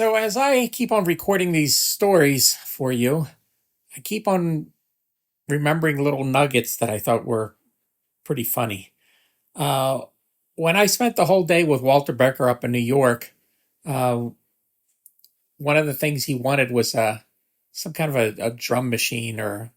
So as I keep on recording these stories for you, I keep on remembering little nuggets that I thought were pretty funny. Uh, when I spent the whole day with Walter Becker up in New York, uh, one of the things he wanted was some kind of a drum machine or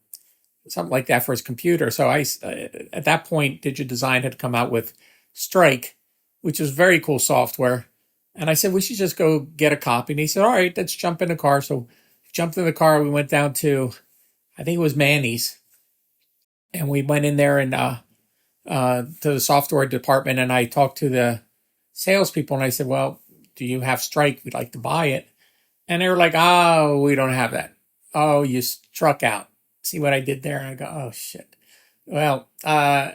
something like that for his computer. So at that point, DigiDesign had come out with Strike, which was very cool software. And I said, we should just go get a copy. And he said, all right, let's jump in the car. So we jumped in the car. We went down to, I think it was Manny's. And we went in there and to the software department. And I talked to the salespeople. And I said, well, do you have Strike? We'd like to buy it. And they were like, oh, we don't have that. Oh, you struck out. See what I did there? And I go, oh, shit. Well, then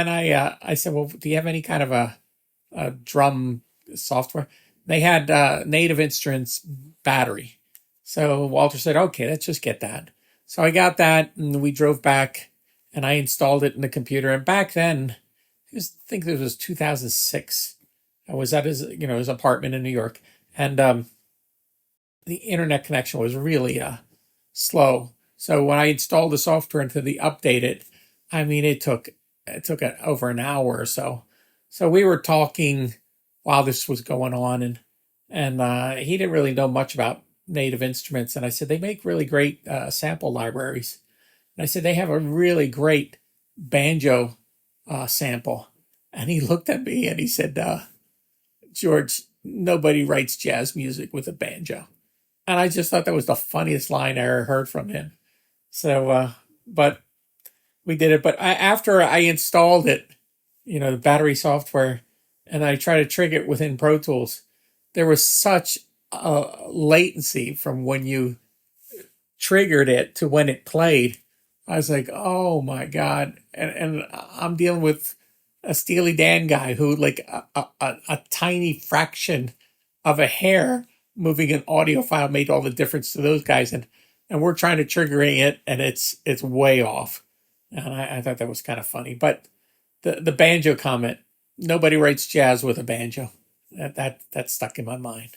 I said, well, do you have any kind of a drum software? They had Native Instruments Battery. So Walter said, okay, let's just get that. So I got that, and we drove back, and I installed it in the computer. And back then, I think this was 2006. I was at his apartment in New York, and the internet connection was really slow. So when I installed the software into the update it, I mean, it took over an hour or so. So we were talking while this was going on, and he didn't really know much about Native Instruments. And I said, they make really great sample libraries. And I said, they have a really great banjo sample. And he looked at me and he said, George, nobody writes jazz music with a banjo. And I just thought that was the funniest line I ever heard from him. So, but we did it. But after I installed it, the battery software, and I tried to trigger it within Pro Tools, there was such a latency from when you triggered it to when it played. I was like, oh my God. And I'm dealing with a Steely Dan guy who, like, a tiny fraction of a hair moving an audio file made all the difference to those guys. And we're trying to trigger it, and it's way off. And I thought that was kind of funny. But the banjo comment, nobody writes jazz with a banjo. That stuck in my mind.